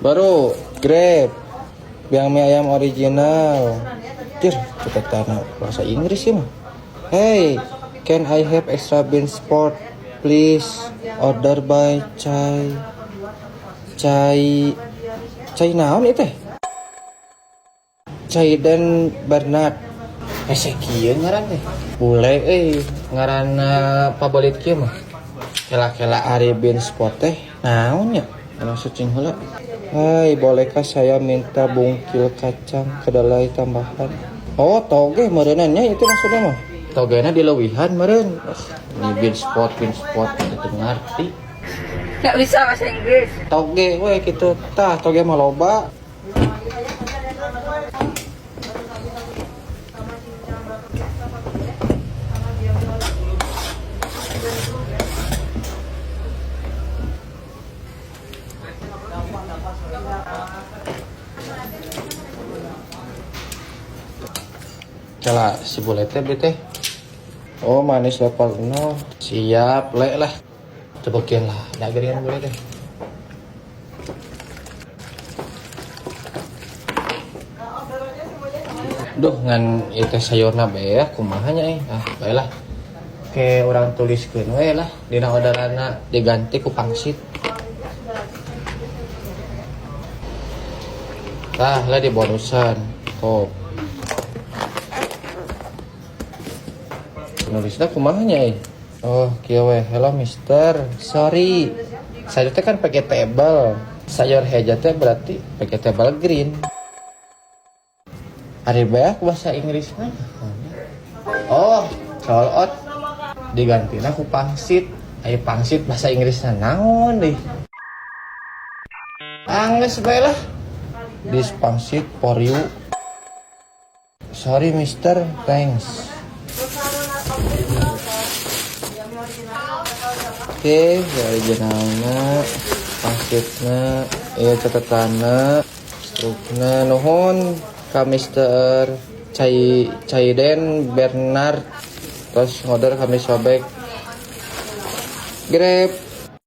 Baru Grab yang mie ayam original. Kita tanya bahasa Inggris ya mah. Hey, can I have extra bean sport please? Order by Cai naon itu? Cai dan Bernard. Kieu ngaran teh. Bule ngaranna pabelit kieu mah. Kela-kela ari bean sport teh naon nya? Anu searching heula. Hai, bolehkah saya minta bungkil kacang kedelai tambahan? Oh, toge mereunannya itu maksudnya mah. Togena dileuwihan meureun. Ini bean sport itu ngarti. Nggak bisa bahasa Inggris. Toge we kitu tah, toge mah loba. Cala si bule teh beli teh. Oh, manis 80. Siap, le lah. Cobakin lah, ada gerian bule teh. Duh, ngan itu sayurna be ya, kumaha nya bae lah. Kayak orang tuliskeun we lah, dina orderanna diganti ku pangsit. Tah, lah di bonusan. Oh. Nulisnya kumahanya Oh, kieu we. Hello mister. Sorry. Sayur teh kan vegetable. Sayur heja teh berarti vegetable green. Ari bae bahasa Inggrisna. Oh, colot digantina ku pangsit. Aya pangsit bahasa Inggrisna naon deui? Anggeus bae lah. This pangsit for you. Sorry mister, thanks. Oke, originalnya, pangsitnya, catatannya, struknya, nuhun, ka Mister Caiden Bernard, terus order kami sobek Grab.